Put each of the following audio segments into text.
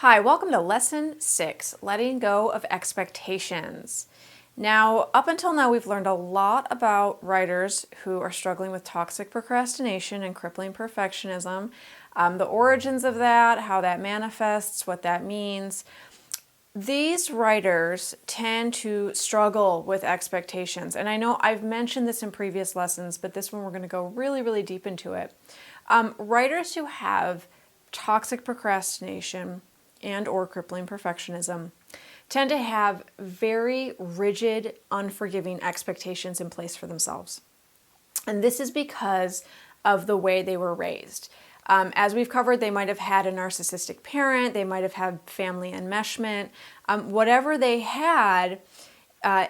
Hi, welcome to Lesson 6, Letting Go of Expectations. Now, up until now, we've learned a lot about writers who are struggling with toxic procrastination and crippling perfectionism, the origins of that, how that manifests, what that means. These writers tend to struggle with expectations, and I know I've mentioned this in previous lessons, but this one we're going to go really deep into it. Writers who have toxic procrastination and or crippling perfectionism tend to have very rigid, unforgiving expectations in place for themselves. And this is because of the way they were raised. As we've covered, they might have had a narcissistic parent, they might have had family enmeshment. Whatever they had,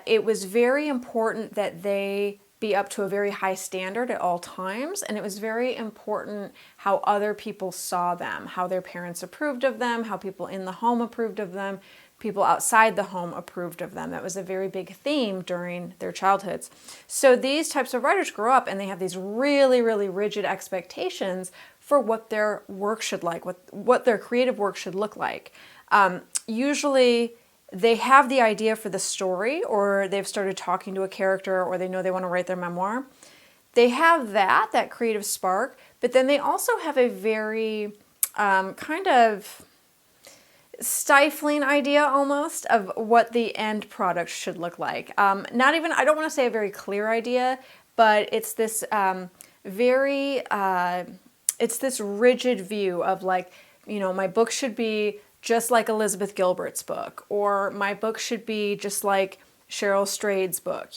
it was very important that they be up to a very high standard at all times, and it was very important how other people saw them, how their parents approved of them, how people in the home approved of them, people outside the home approved of them. That was a very big theme during their childhoods. So these types of writers grow up and they have these really rigid expectations for what their work should like, what their creative work should look like. Usually they have the idea for the story, or they've started talking to a character, or they know they want to write their memoir. They have that creative spark, but then they also have a very kind of stifling idea almost of what the end product should look like. I don't want to say a very clear idea, but it's this it's this rigid view of my book should be just like Elizabeth Gilbert's book, or my book should be just like Cheryl Strayed's book.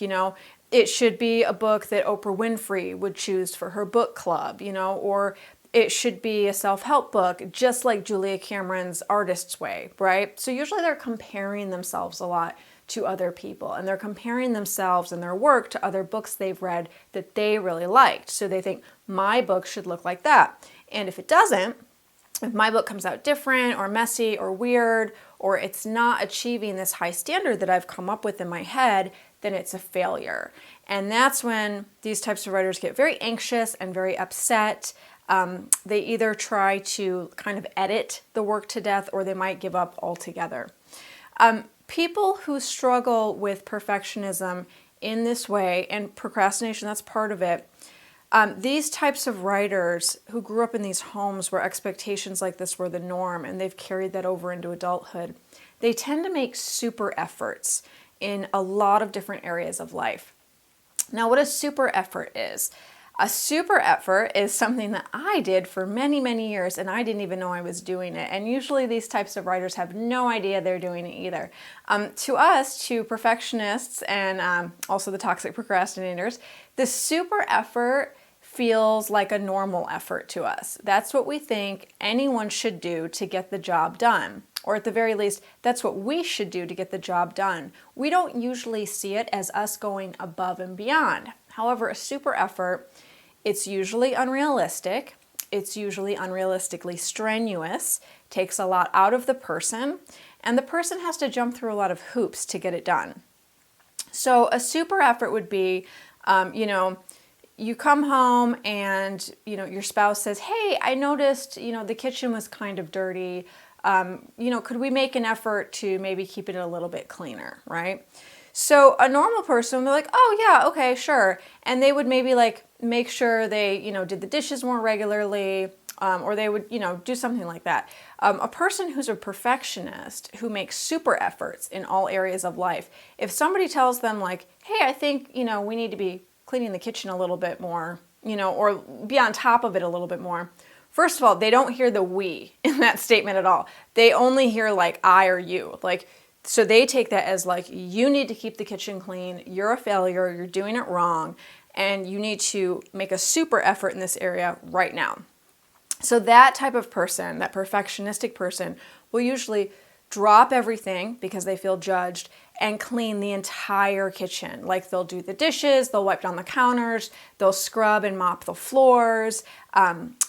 It should be a book that Oprah Winfrey would choose for her book club, or it should be a self-help book, just like Julia Cameron's Artist's Way, right? So usually they're comparing themselves a lot to other people, and they're comparing themselves and their work to other books they've read that they really liked. So they think, my book should look like that. And if it doesn't, if my book comes out different or messy or weird, or it's not achieving this high standard that I've come up with in my head, then it's a failure. And that's when these types of writers get very anxious and very upset. They either try to kind of edit the work to death, or they might give up altogether. People who struggle with perfectionism in this way, and procrastination, that's part of it, these types of writers who grew up in these homes where expectations like this were the norm, and they've carried that over into adulthood, they tend to make super efforts in a lot of different areas of life. Now, what a super effort is. A super effort is something that I did for many years, and I didn't even know I was doing it. And usually these types of writers have no idea they're doing it either. To perfectionists, and also the toxic procrastinators, the super effort feels like a normal effort to us. That's what we think anyone should do to get the job done. Or at the very least, that's what we should do to get the job done. We don't usually see it as us going above and beyond. However, a super effort, it's usually unrealistic. It's usually unrealistically strenuous, takes a lot out of the person, and the person has to jump through a lot of hoops to get it done. So a super effort would be, you come home and, your spouse says, hey, I noticed, the kitchen was kind of dirty. Could we make an effort to maybe keep it a little bit cleaner, right? So a normal person would be like, oh yeah, okay, sure. And they would maybe make sure they, did the dishes more regularly, or they would, do something like that. A person who's a perfectionist, who makes super efforts in all areas of life, if somebody tells them hey, I think, we need to be cleaning the kitchen a little bit more, or be on top of it a little bit more. First of all, they don't hear the we in that statement at all. They only hear I or you. So they take that as you need to keep the kitchen clean, you're a failure, you're doing it wrong, and you need to make a super effort in this area right now. So that type of person, that perfectionistic person, will usually drop everything because they feel judged and clean the entire kitchen. They'll do the dishes, they'll wipe down the counters, they'll scrub and mop the floors,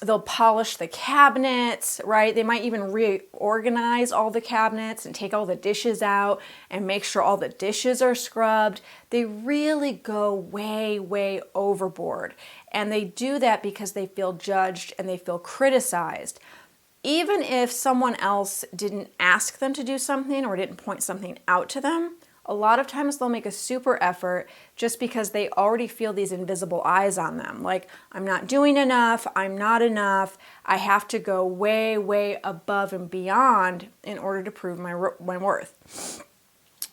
they'll polish the cabinets, right? They might even reorganize all the cabinets and take all the dishes out and make sure all the dishes are scrubbed. They really go way overboard. And they do that because they feel judged and they feel criticized. even if someone else didn't ask them to do something or didn't point something out to them, a lot of times they'll make a super effort just because they already feel these invisible eyes on them. Like, I'm not doing enough, I'm not enough, I have to go way, way above and beyond in order to prove my worth.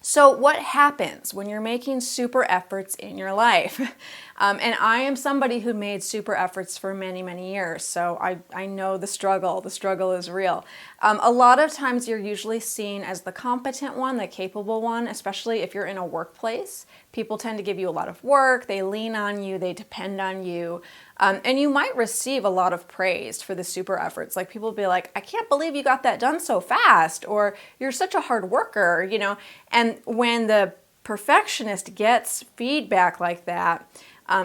So what happens when you're making super efforts in your life? And I am somebody who made super efforts for many, many years, so I know the struggle. The struggle is real. A lot of times you're usually seen as the competent one, the capable one, especially if you're in a workplace. People tend to give you a lot of work, they lean on you, they depend on you, and you might receive a lot of praise for the super efforts. Like, people will be like, I can't believe you got that done so fast, or you're such a hard worker, you know. And when the perfectionist gets feedback like that,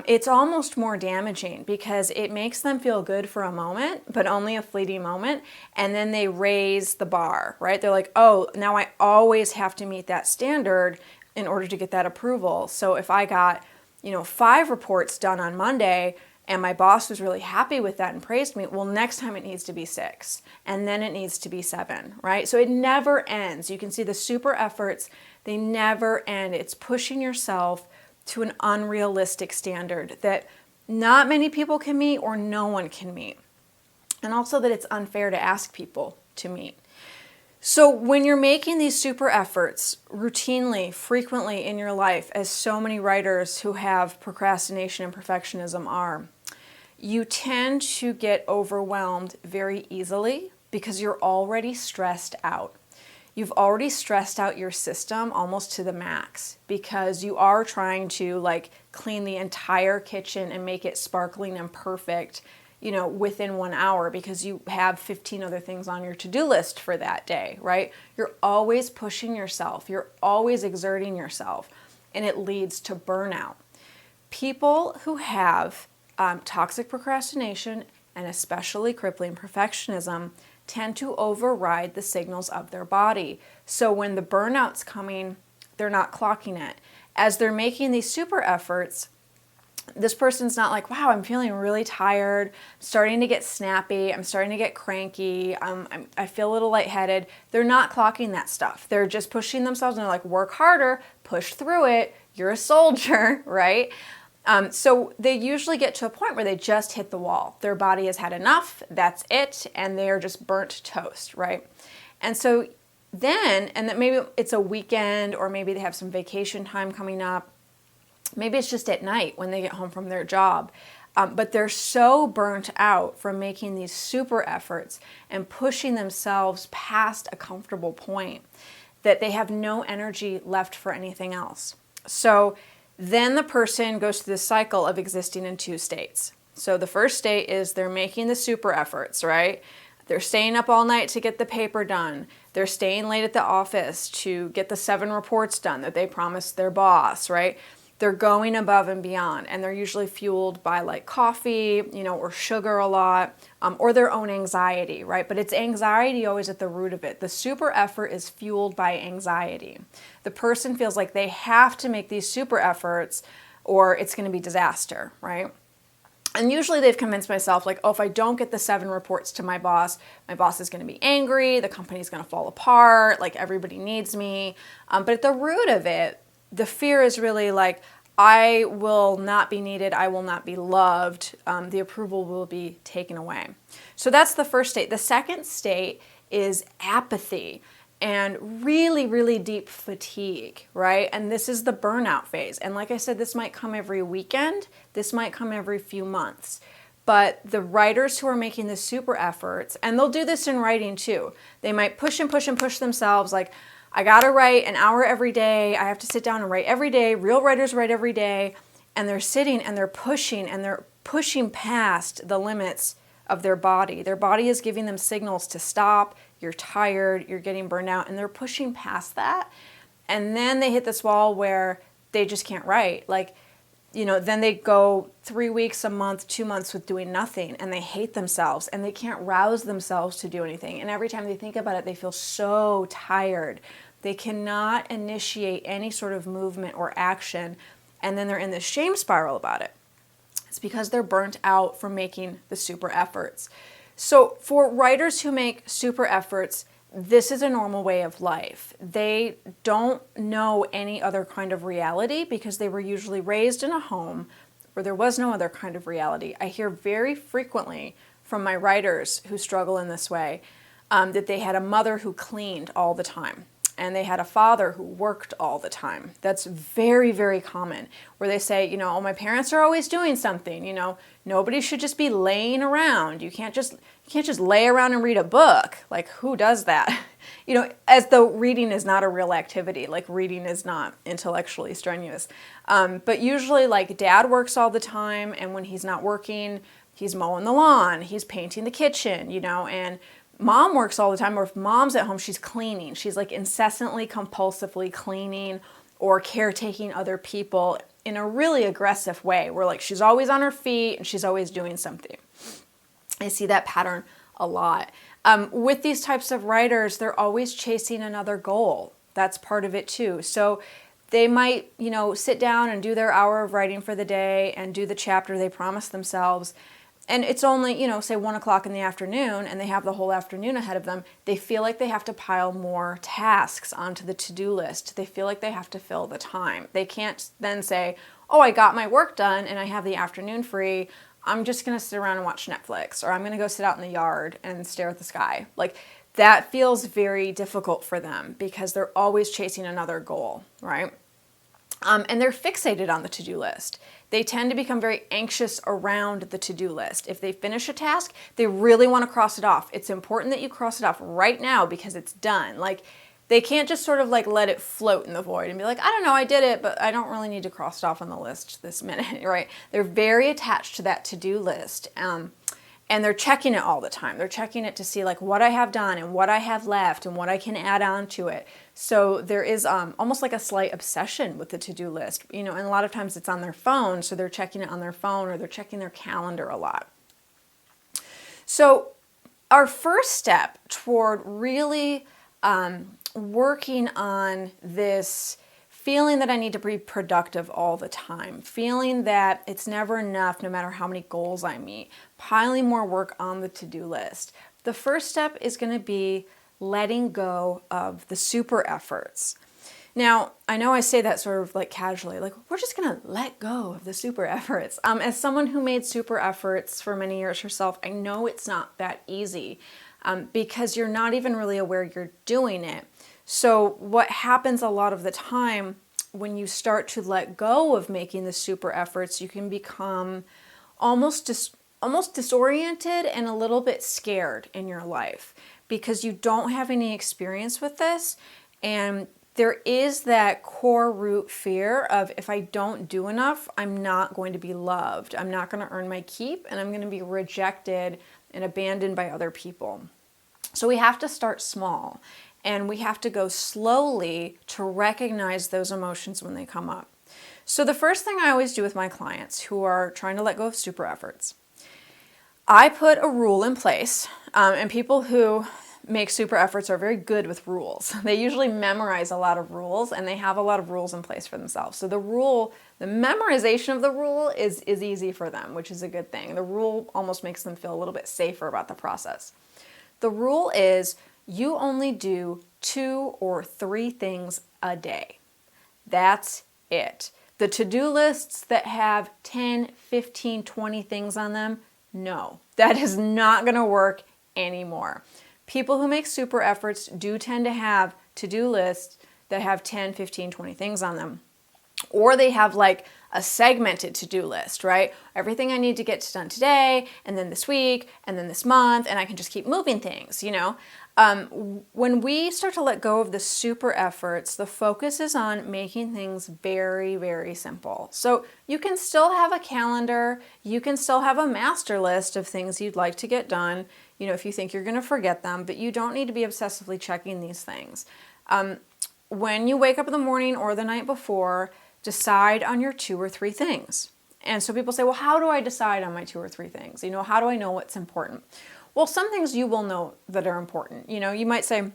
it's almost more damaging because it makes them feel good for a moment, but only a fleeting moment. And then they raise the bar, right? They're like, oh, now I always have to meet that standard in order to get that approval. So if I got, 5 reports done on Monday and my boss was really happy with that and praised me, well, next time it needs to be 6 and then it needs to be 7, right? So it never ends. You can see the super efforts, they never end. It's pushing yourself to an unrealistic standard that not many people can meet or no one can meet. And also that it's unfair to ask people to meet. So when you're making these super efforts routinely, frequently in your life, as so many writers who have procrastination and perfectionism are, you tend to get overwhelmed very easily because you're already stressed out. You've already stressed out your system almost to the max because you are trying to clean the entire kitchen and make it sparkling and perfect, within 1 hour because you have 15 other things on your to-do list for that day, right? You're always pushing yourself. You're always exerting yourself, and it leads to burnout. People who have toxic procrastination and especially crippling perfectionism tend to override the signals of their body. So when the burnout's coming, they're not clocking it. As they're making these super efforts, this person's not like, wow, I'm feeling really tired, I'm starting to get snappy, I'm starting to get cranky, I feel a little lightheaded. They're not clocking that stuff. They're just pushing themselves and they're like, work harder, push through it, you're a soldier, right? So they usually get to a point where they just hit the wall. Their body has had enough, that's it, and they're just burnt toast, right? And so then, and that maybe it's a weekend or maybe they have some vacation time coming up. Maybe it's just at night when they get home from their job. But they're so burnt out from making these super efforts and pushing themselves past a comfortable point that they have no energy left for anything else. So then the person goes through the cycle of existing in 2 states. So the first state is they're making the super efforts, right? They're staying up all night to get the paper done. They're staying late at the office to get the 7 reports done that they promised their boss, right? They're going above and beyond, and they're usually fueled by coffee, or sugar a lot, or their own anxiety, right? But it's anxiety always at the root of it. The super effort is fueled by anxiety. The person feels like they have to make these super efforts or it's going to be disaster, right? And usually they've convinced myself if I don't get the 7 reports to my boss is going to be angry, the company's going to fall apart, everybody needs me. But at the root of it, the fear is really I will not be needed, I will not be loved, the approval will be taken away. So that's the first state. The second state is apathy and really, really deep fatigue, right? And this is the burnout phase. And like I said, this might come every weekend, this might come every few months. But the writers who are making the super efforts, and they'll do this in writing too, they might push and push and push themselves I gotta write an hour every day. I have to sit down and write every day. Real writers write every day. And they're sitting and they're pushing past the limits of their body. Their body is giving them signals to stop. You're tired, you're getting burned out, and they're pushing past that. And then they hit this wall where they just can't write. Then they go 3 weeks, a month, 2 months with doing nothing, and they hate themselves and they can't rouse themselves to do anything. And every time they think about it, they feel so tired. They cannot initiate any sort of movement or action, and then they're in this shame spiral about it. It's because they're burnt out from making the super efforts. So for writers who make super efforts, this is a normal way of life. They don't know any other kind of reality because they were usually raised in a home where there was no other kind of reality. I hear very frequently from my writers who struggle in this way that they had a mother who cleaned all the time, and they had a father who worked all the time. That's very, very common, where they say, oh, my parents are always doing something. Nobody should just be laying around. You can't just lay around and read a book. Like, who does that? As though reading is not a real activity. Like, reading is not intellectually strenuous. But usually, like, dad works all the time, and when he's not working, he's mowing the lawn, he's painting the kitchen, and mom works all the time, or if mom's at home, she's cleaning. She's like incessantly, compulsively cleaning or caretaking other people in a really aggressive way, where like she's always on her feet and she's always doing something. I see that pattern a lot. With these types of writers, they're always chasing another goal. That's part of it too. So they might, sit down and do their hour of writing for the day and do the chapter they promised themselves. And it's only, say 1 o'clock in the afternoon, and they have the whole afternoon ahead of them. They feel like they have to pile more tasks onto the to-do list. They feel like they have to fill the time. They can't then say, oh, I got my work done and I have the afternoon free. I'm just going to sit around and watch Netflix, or I'm going to go sit out in the yard and stare at the sky. Like, that feels very difficult for them because they're always chasing another goal, right? And they're fixated on the to-do list. They tend to become very anxious around the to-do list. If they finish a task, they really want to cross it off. It's important that you cross it off right now because it's done. Like, they can't just sort of like let it float in the void and be like, I don't know, I did it, but I don't really need to cross it off on the list this minute, right? They're very attached to that to-do list. And they're checking it all the time. They're checking it to see like what I have done and what I have left and what I can add on to it. So there is almost like a slight obsession with the to-do list, and a lot of times it's on their phone. So they're checking it on their phone, or they're checking their calendar a lot. So our first step toward really working on this feeling that I need to be productive all the time, feeling that it's never enough no matter how many goals I meet, piling more work on the to-do list. The first step is going to be letting go of the super efforts. Now, I know I say that sort of like casually, like we're just going to let go of the super efforts. As someone who made super efforts for many years herself, I know it's not that easy because you're not even really aware you're doing it. So what happens a lot of the time when you start to let go of making the super efforts, you can become almost disoriented and a little bit scared in your life because you don't have any experience with this. And there is that core root fear of if I don't do enough, I'm not going to be loved. I'm not going to earn my keep, and I'm going to be rejected and abandoned by other people. So we have to start small. And we have to go slowly to recognize those emotions when they come up. So the first thing I always do with my clients who are trying to let go of super efforts, I put a rule in place, and people who make super efforts are very good with rules. They usually memorize a lot of rules, and they have a lot of rules in place for themselves. So the memorization of the rule is easy for them, which is a good thing. The rule almost makes them feel a little bit safer about the process. The rule is you only do 2 or 3 things a day. That's it. The to-do lists that have 10, 15, 20 things on them, no, that is not going to work anymore. People who make super efforts do tend to have to-do lists that have 10, 15, 20 things on them. Or they have like a segmented to-do list, right? Everything I need to get done today, and then this week, and then this month, and I can just keep moving things, When we start to let go of the super efforts, the focus is on making things very, very simple. So you can still have a calendar, you can still have a master list of things you'd like to get done, if you think you're going to forget them, but you don't need to be obsessively checking these things. When you wake up in the morning or the night before, decide on your 2 or 3 things. And so people say, well, how do I decide on my 2 or 3 things? How do I know what's important? Well, some things you will know that are important. You might say,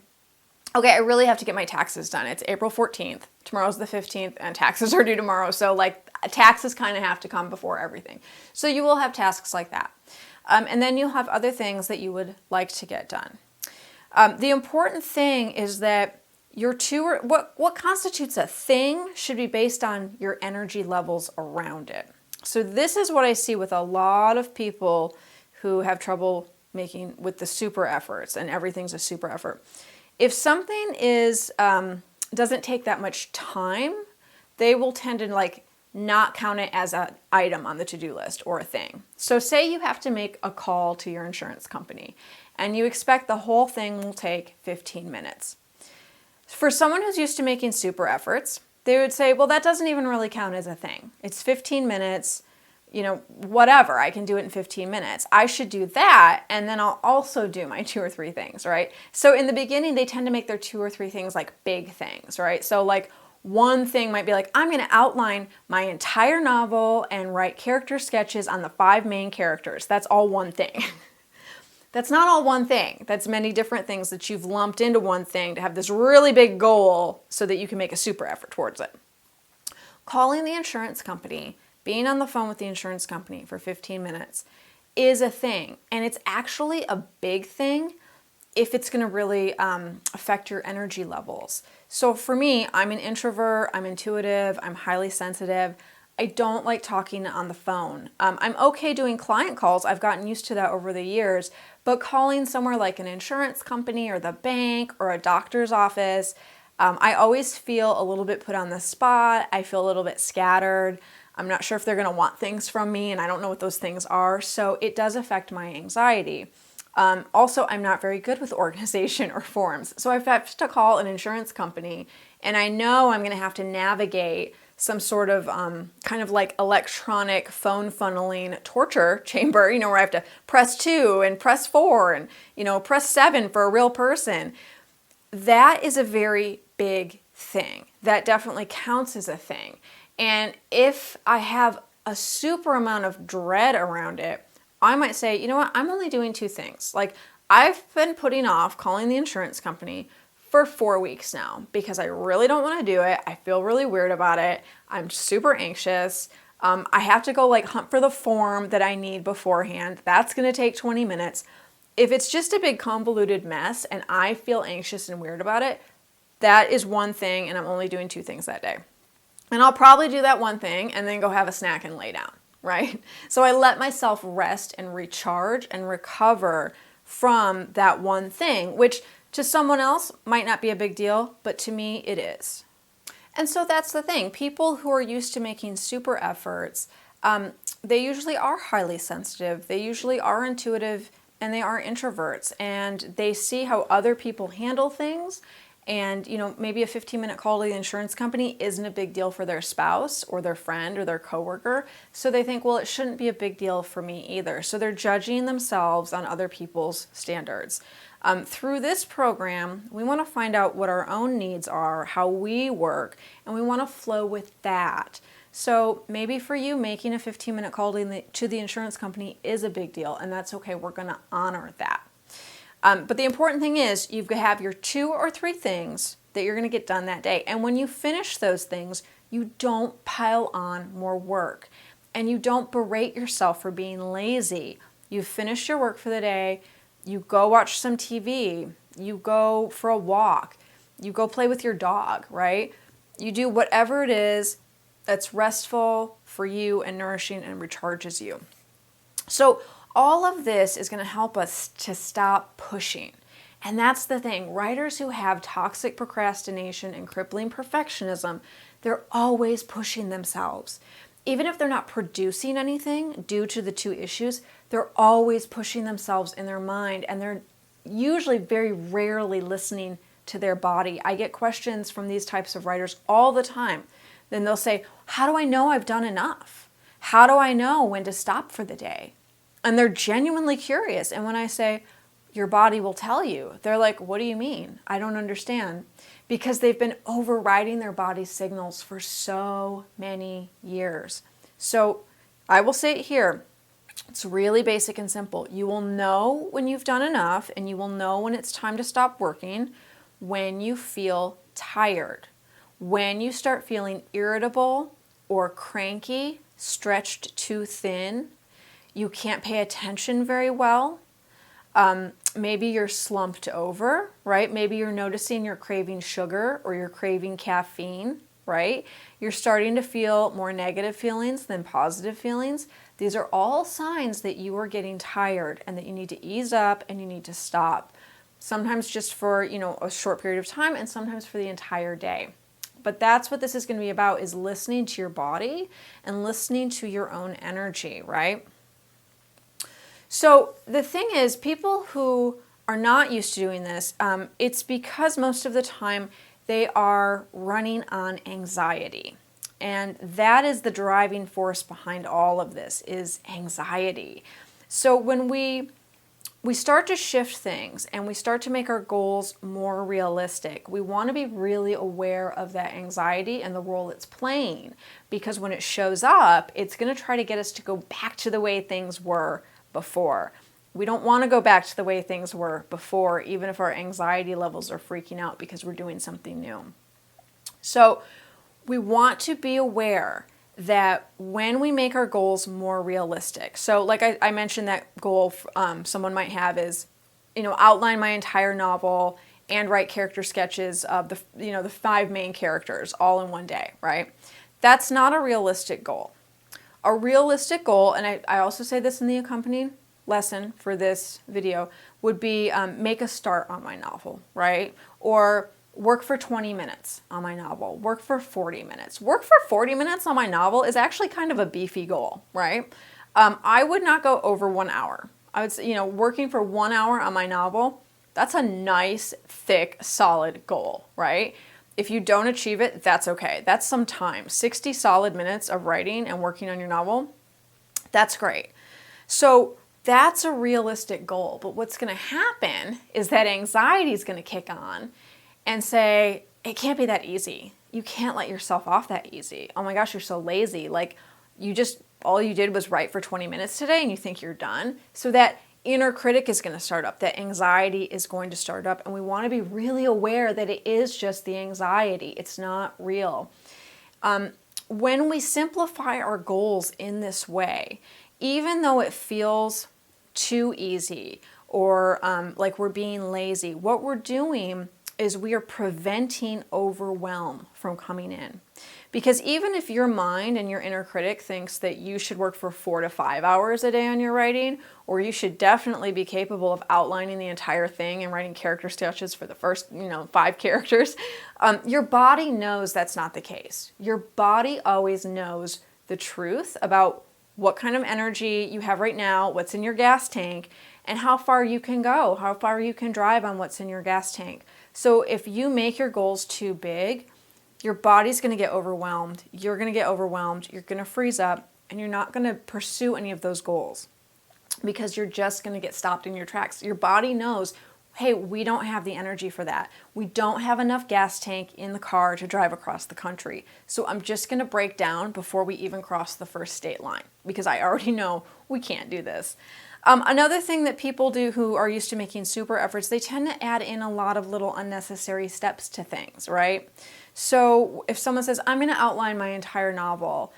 okay, I really have to get my taxes done. It's April 14th. Tomorrow's the 15th and taxes are due tomorrow. So taxes kind of have to come before everything. So you will have tasks like that. And then you'll have other things that you would like to get done. The important thing is that what constitutes a thing should be based on your energy levels around it. So this is what I see with a lot of people who have trouble making with the super efforts, and everything's a super effort. If something doesn't take that much time, they will tend to not count it as an item on the to-do list or a thing. So say you have to make a call to your insurance company and you expect the whole thing will take 15 minutes. For someone who's used to making super efforts, they would say, well, that doesn't even really count as a thing. It's 15 minutes, whatever, I can do it in 15 minutes. I should do that, and then I'll also do my 2 or 3 things, right? So in the beginning, they tend to make their 2 or 3 things big things, right? So one thing might be I'm going to outline my entire novel and write character sketches on the 5 main characters. That's all one thing. That's not all one thing. That's many different things that you've lumped into one thing to have this really big goal so that you can make a super effort towards it. Calling the insurance company, being on the phone with the insurance company for 15 minutes is a thing. And it's actually a big thing if it's going to really affect your energy levels. So for me, I'm an introvert, I'm intuitive, I'm highly sensitive. I don't like talking on the phone. I'm okay doing client calls. I've gotten used to that over the years, but calling somewhere like an insurance company or the bank or a doctor's office, I always feel a little bit put on the spot. I feel a little bit scattered. I'm not sure if they're going to want things from me, and I don't know what those things are. So it does affect my anxiety. Also, I'm not very good with organization or forms. So I have to call an insurance company, and I know I'm going to have to navigate some sort of electronic phone funneling torture chamber, where I have to press 2 and press 4 and, press 7 for a real person. That is a very big thing. That definitely counts as a thing. And if I have a super amount of dread around it, I might say, you know what, I'm only doing 2 things. I've been putting off calling the insurance company for 4 weeks now because I really don't want to do it. I feel really weird about it. I'm super anxious. I have to go hunt for the form that I need beforehand. That's going to take 20 minutes. If it's just a big convoluted mess and I feel anxious and weird about it, that is one thing, and I'm only doing 2 things that day. And I'll probably do that one thing and then go have a snack and lay down, right? So I let myself rest and recharge and recover from that one thing, which to someone else might not be a big deal, but to me it is. And so that's the thing. People who are used to making super efforts, they usually are highly sensitive, they usually are intuitive, and they are introverts, and they see how other people handle things. And, maybe a 15-minute call to the insurance company isn't a big deal for their spouse or their friend or their coworker. So they think, well, it shouldn't be a big deal for me either. So they're judging themselves on other people's standards. Through this program, we want to find out what our own needs are, how we work, and we want to flow with that. So maybe for you, making a 15-minute call to the insurance company is a big deal, and that's okay. We're going to honor that. But the important thing is you have your 2 or 3 things that you're going to get done that day. And when you finish those things, you don't pile on more work. And you don't berate yourself for being lazy. You finish your work for the day. You go watch some TV. You go for a walk. You go play with your dog, right? You do whatever it is that's restful for you and nourishing and recharges you. So all of this is going to help us to stop pushing. And that's the thing. Writers who have toxic procrastination and crippling perfectionism, they're always pushing themselves. Even if they're not producing anything due to the 2 issues, they're always pushing themselves in their mind, and they're usually very rarely listening to their body. I get questions from these types of writers all the time. Then they'll say, how do I know I've done enough? How do I know when to stop for the day? And they're genuinely curious. And when I say, your body will tell you, they're like, what do you mean? I don't understand. Because they've been overriding their body's signals for so many years. So I will say it here. It's really basic and simple. You will know when you've done enough, and you will know when it's time to stop working when you feel tired. When you start feeling irritable or cranky, stretched too thin, You can't pay attention very well. Maybe you're slumped over, right? Maybe you're noticing you're craving sugar or you're craving caffeine, right? You're starting to feel more negative feelings than positive feelings. These are all signs that you are getting tired and that you need to ease up and you need to stop. Sometimes just for, a short period of time and sometimes for the entire day. But that's what this is going to be about, is listening to your body and listening to your own energy, right? So the thing is, people who are not used to doing this, it's because most of the time they are running on anxiety. And that is the driving force behind all of this, is anxiety. So when we start to shift things and we start to make our goals more realistic, we want to be really aware of that anxiety and the role it's playing. Because when it shows up, it's going to try to get us to go back to the way things were before. We don't want to go back to the way things were before, even if our anxiety levels are freaking out because we're doing something new. So we want to be aware that when we make our goals more realistic, so like I mentioned, that goal someone might have is, outline my entire novel and write character sketches of the 5 main characters all in one day, right? That's not a realistic goal. A realistic goal, and I also say this in the accompanying lesson for this video, would be make a start on my novel, right? Or work for 20 minutes on my novel, work for 40 minutes. Work for 40 minutes on my novel is actually kind of a beefy goal, right? I would not go over 1 hour. I would say, working for 1 hour on my novel, that's a nice, thick, solid goal, right? If you don't achieve it, that's okay. That's some time. 60 solid minutes of writing and working on your novel, that's great. So that's a realistic goal. But what's going to happen is that anxiety is going to kick on and say, it can't be that easy. You can't let yourself off that easy. Oh my gosh, you're so lazy. Like, all you did was write for 20 minutes today and you think you're done. So that inner critic is going to start up, that anxiety is going to start up, and we want to be really aware that it is just the anxiety. It's not real. When we simplify our goals in this way, even though it feels too easy or like we're being lazy, what we're doing is we are preventing overwhelm from coming in. Because even if your mind and your inner critic thinks that you should work for 4 to 5 hours a day on your writing, or you should definitely be capable of outlining the entire thing and writing character sketches for the first, 5 characters, your body knows that's not the case. Your body always knows the truth about what kind of energy you have right now, what's in your gas tank, and how far you can go, how far you can drive on what's in your gas tank. So if you make your goals too big, your body's going to get overwhelmed, you're going to get overwhelmed, you're going to freeze up, and you're not going to pursue any of those goals because you're just going to get stopped in your tracks. Your body knows, hey, we don't have the energy for that. We don't have enough gas tank in the car to drive across the country. So I'm just going to break down before we even cross the first state line because I already know we can't do this. Another thing that people do who are used to making super efforts, they tend to add in a lot of little unnecessary steps to things, right? So if someone says, I'm going to outline my entire novel,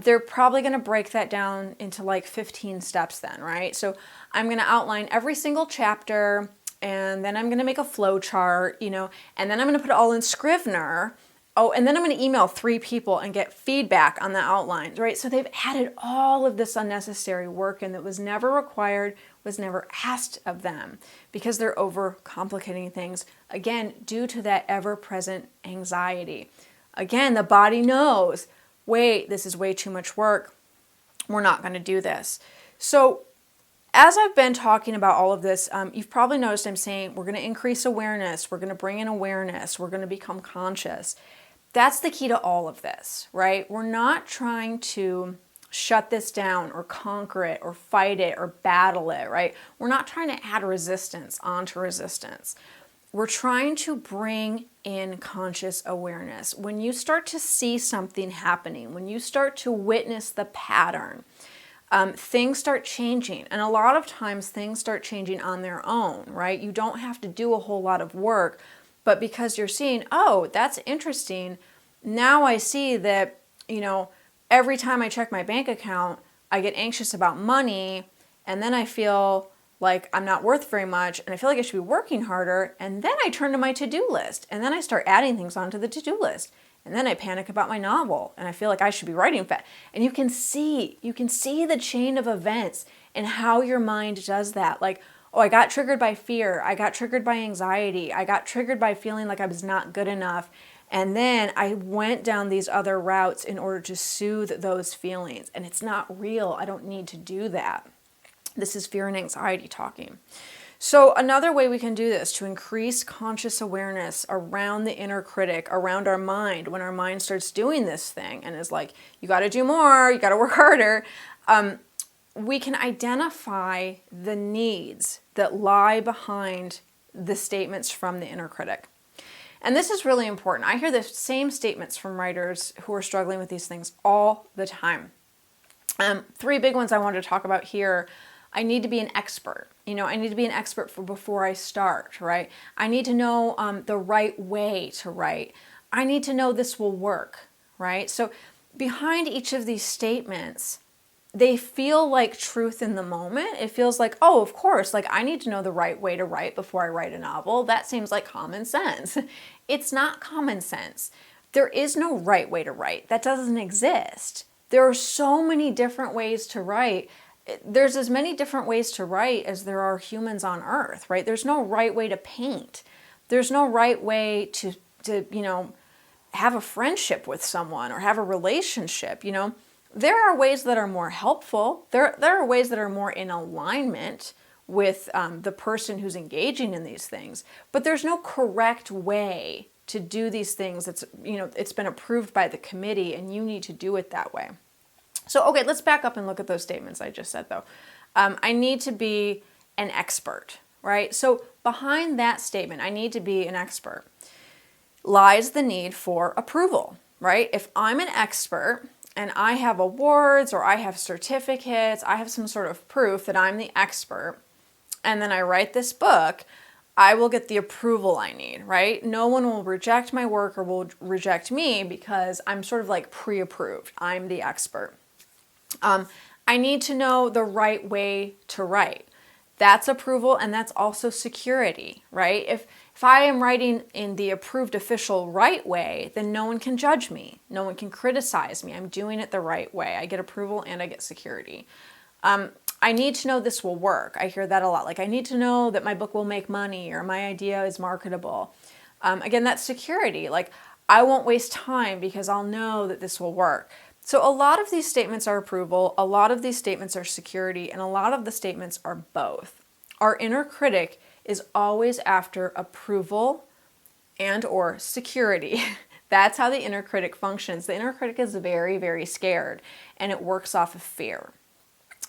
they're probably going to break that down into like 15 steps then, right? So I'm going to outline every single chapter, and then I'm going to make a flow chart, and then I'm going to put it all in Scrivener. Oh, and then I'm going to email 3 people and get feedback on the outlines, right? So they've added all of this unnecessary work in that was never required, was never asked of them because they're overcomplicating things, again, due to that ever-present anxiety. Again, the body knows, wait, this is way too much work. We're not going to do this. So as I've been talking about all of this, you've probably noticed I'm saying we're going to increase awareness, we're going to bring in awareness, we're going to become conscious. That's the key to all of this, right? We're not trying to shut this down or conquer it or fight it or battle it, right? We're not trying to add resistance onto resistance. We're trying to bring in conscious awareness. When you start to see something happening, when you start to witness the pattern, things start changing. And a lot of times things start changing on their own, right? You don't have to do a whole lot of work, but because you're seeing, oh, that's interesting. Now I see that, every time I check my bank account, I get anxious about money, and then I feel like I'm not worth very much, and I feel like I should be working harder, and then I turn to my to-do list, and then I start adding things onto the to-do list, and then I panic about my novel, and I feel like I should be writing fast. And you can see the chain of events and how your mind does that. Like, oh, I got triggered by fear, I got triggered by anxiety, I got triggered by feeling like I was not good enough, and then I went down these other routes in order to soothe those feelings, and it's not real. I don't need to do that. This is fear and anxiety talking. So another way we can do this to increase conscious awareness around the inner critic, around our mind, when our mind starts doing this thing and is like, you got to do more, you got to work harder, we can identify the needs that lie behind the statements from the inner critic. And this is really important. I hear the same statements from writers who are struggling with these things all the time. 3 big ones I wanted to talk about here. I need to be an expert. I need to be an expert before I start, right? I need to know the right way to write. I need to know this will work, right? So behind each of these statements, they feel like truth in the moment. It feels like, oh, of course, like I need to know the right way to write before I write a novel. That seems like common sense. It's not common sense. There is no right way to write. That doesn't exist. There are so many different ways to write. There's as many different ways to write as there are humans on earth, right? There's no right way to paint. There's no right way to have a friendship with someone or have a relationship, There are ways that are more helpful. There are ways that are more in alignment with the person who's engaging in these things. But there's no correct way to do these things. It's been approved by the committee, and you need to do it that way. So, okay, let's back up and look at those statements I just said, though. I need to be an expert, right? So behind that statement, I need to be an expert, lies the need for approval, right? If I'm an expert and I have awards or I have certificates, I have some sort of proof that I'm the expert, and then I write this book, I will get the approval I need, right? No one will reject my work or will reject me because I'm sort of like pre-approved. I'm the expert. I need to know the right way to write. That's approval, and that's also security, right? If I am writing in the approved official right way, then no one can judge me. No one can criticize me. I'm doing it the right way. I get approval and I get security. I need to know this will work. I hear that a lot. Like, I need to know that my book will make money or my idea is marketable. Again, that's security. Like, I won't waste time because I'll know that this will work. So a lot of these statements are approval, a lot of these statements are security, and a lot of the statements are both. Our inner critic is always after approval and or security. That's how the inner critic functions. The inner critic is very, very scared, and it works off of fear.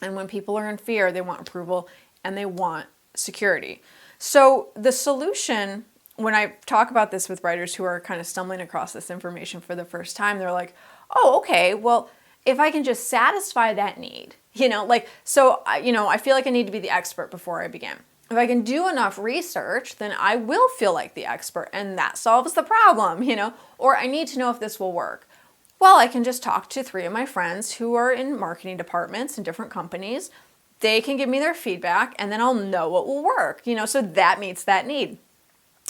And when people are in fear, they want approval and they want security. So the solution, when I talk about this with writers who are kind of stumbling across this information for the first time, they're like, oh, okay, well, if I can just satisfy that need, I feel like I need to be the expert before I begin. If I can do enough research, then I will feel like the expert, and that solves the problem, or I need to know if this will work. Well, I can just talk to 3 of my friends who are in marketing departments in different companies. They can give me their feedback, and then I'll know what will work, so that meets that need.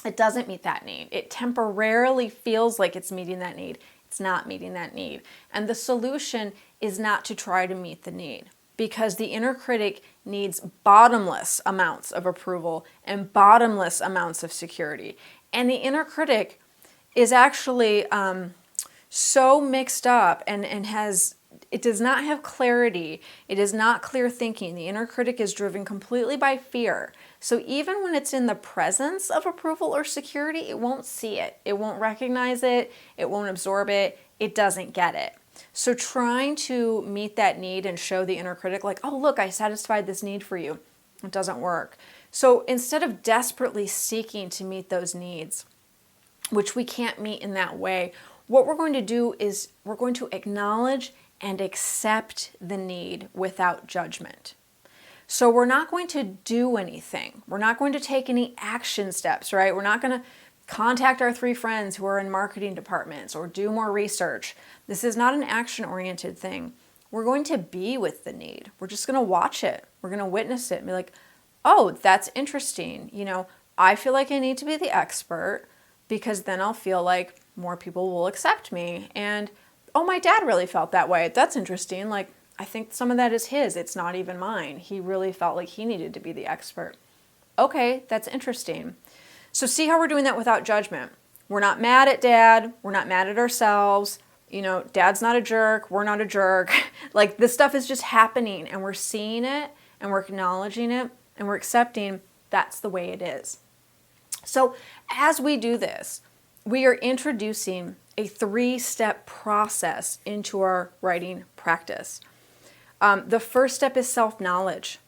It doesn't meet that need. It temporarily feels like it's meeting that need. It's not meeting that need. And the solution is not to try to meet the need, because the inner critic needs bottomless amounts of approval and bottomless amounts of security. And the inner critic is actually so mixed up and it does not have clarity. It is not clear thinking. The inner critic is driven completely by fear. So even when it's in the presence of approval or security, it won't see it. It won't recognize it. It won't absorb it. It doesn't get it. So trying to meet that need and show the inner critic like, oh, look, I satisfied this need for you, it doesn't work. So instead of desperately seeking to meet those needs, which we can't meet in that way, what we're going to do is we're going to acknowledge and accept the need without judgment. So we're not going to do anything. We're not going to take any action steps, right? We're not going to contact our 3 friends who are in marketing departments or do more research. This is not an action-oriented thing. We're going to be with the need. We're just going to watch it. We're going to witness it and be like, oh, that's interesting. I feel like I need to be the expert because then I'll feel like more people will accept me. And, oh, my dad really felt that way. That's interesting. Like, I think some of that is his. It's not even mine. He really felt like he needed to be the expert. Okay, that's interesting. So see how we're doing that without judgment. We're not mad at dad. We're not mad at ourselves. Dad's not a jerk. We're not a jerk. Like, this stuff is just happening and we're seeing it and we're acknowledging it and we're accepting that's the way it is. So as we do this, we are introducing a 3-step process into our writing practice. The first step is self-knowledge.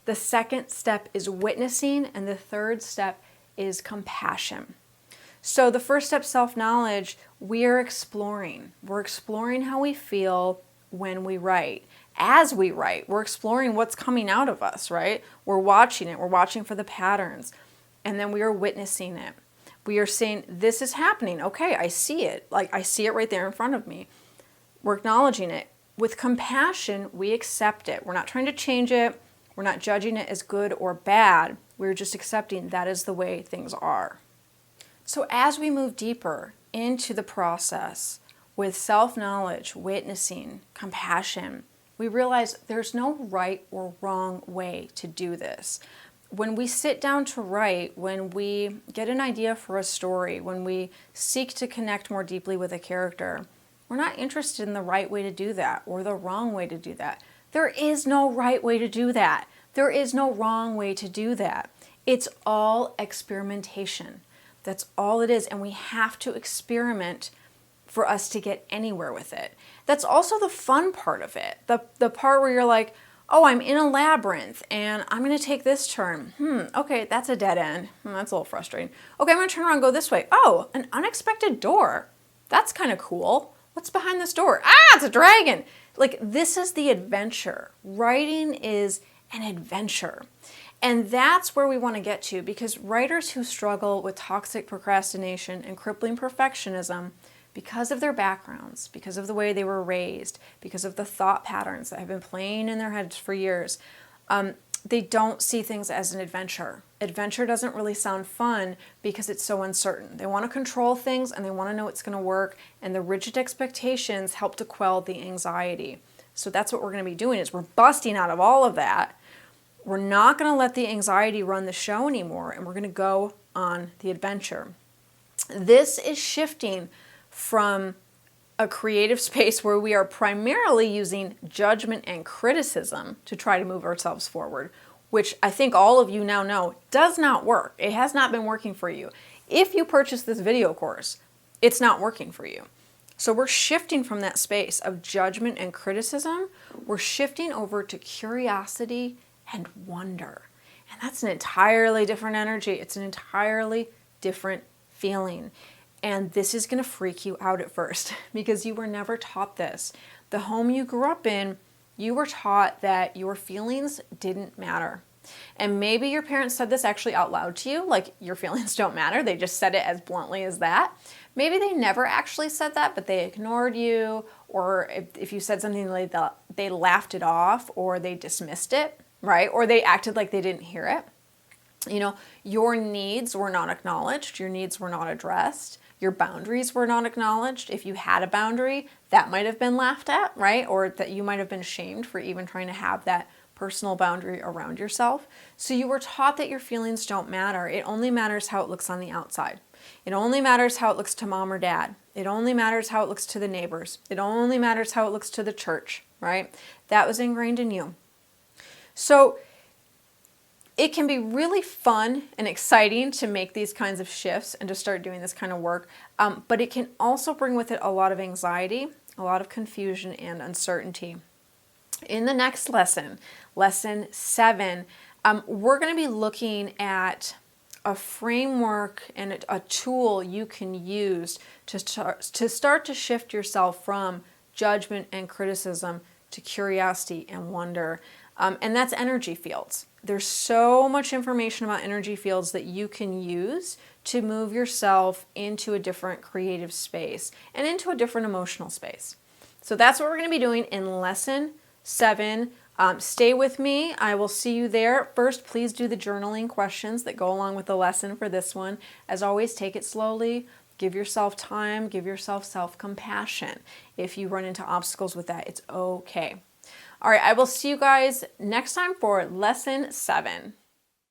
The second step is witnessing, and the third step is compassion. So the first step, self-knowledge, we're exploring. We're exploring how we feel when we write. As we write, we're exploring what's coming out of us, right? We're watching it. We're watching for the patterns. And then we are witnessing it. We are saying, this is happening. Okay, I see it. Like, I see it right there in front of me. We're acknowledging it. With compassion, we accept it. We're not trying to change it. We're not judging it as good or bad. We're just accepting that is the way things are. So as we move deeper into the process with self-knowledge, witnessing, compassion, we realize there's no right or wrong way to do this. When we sit down to write, when we get an idea for a story, when we seek to connect more deeply with a character, we're not interested in the right way to do that or the wrong way to do that. There is no right way to do that. There is no wrong way to do that. It's all experimentation. That's all it is. And we have to experiment for us to get anywhere with it. That's also the fun part of it. The part where you're like, oh, I'm in a labyrinth and I'm going to take this turn. Okay, that's a dead end. That's a little frustrating. Okay, I'm going to turn around and go this way. Oh, an unexpected door. That's kind of cool. What's behind this door? Ah, it's a dragon. Like, this is the adventure. Writing is an adventure. And that's where we want to get to, because writers who struggle with toxic procrastination and crippling perfectionism, because of their backgrounds, because of the way they were raised, because of the thought patterns that have been playing in their heads for years, they don't see things as an adventure. Adventure doesn't really sound fun because it's so uncertain. They want to control things and they want to know it's going to work, and the rigid expectations help to quell the anxiety. So that's what we're going to be doing, is we're busting out of all of that. We're not going to let the anxiety run the show anymore, and we're going to go on the adventure. This is shifting from a creative space where we are primarily using judgment and criticism to try to move ourselves forward, which I think all of you now know does not work. It has not been working for you. If you purchase this video course, it's not working for you. So we're shifting from that space of judgment and criticism. We're shifting over to curiosity and wonder. And that's an entirely different energy. It's an entirely different feeling. And this is going to freak you out at first because you were never taught this. The home you grew up in, you were taught that your feelings didn't matter. And maybe your parents said this actually out loud to you, like your feelings don't matter. They just said it as bluntly as that. Maybe they never actually said that, but they ignored you, or if you said something like that, they laughed it off, or they dismissed it, right? Or they acted like they didn't hear it. You know, your needs were not acknowledged. Your needs were not addressed. Your boundaries were not acknowledged. If you had a boundary, that might have been laughed at, right? Or that you might have been shamed for even trying to have that personal boundary around yourself. So you were taught that your feelings don't matter. It only matters how it looks on the outside. It only matters how it looks to mom or dad. It only matters how it looks to the neighbors. It only matters how it looks to the church, right? That was ingrained in you. So it can be really fun and exciting to make these kinds of shifts and to start doing this kind of work, but it can also bring with it a lot of anxiety, a lot of confusion and uncertainty. In the next lesson, lesson 7, we're going to be looking at a framework and a tool you can use to start to shift yourself from judgment and criticism to curiosity and wonder. And that's energy fields. There's so much information about energy fields that you can use to move yourself into a different creative space and into a different emotional space. So that's what we're going to be doing in lesson 7. Stay with me. I will see you there. First, please do the journaling questions that go along with the lesson for this one. As always, take it slowly. Give yourself time. Give yourself self-compassion. If you run into obstacles with that, it's okay. All right, I will see you guys next time for lesson 7.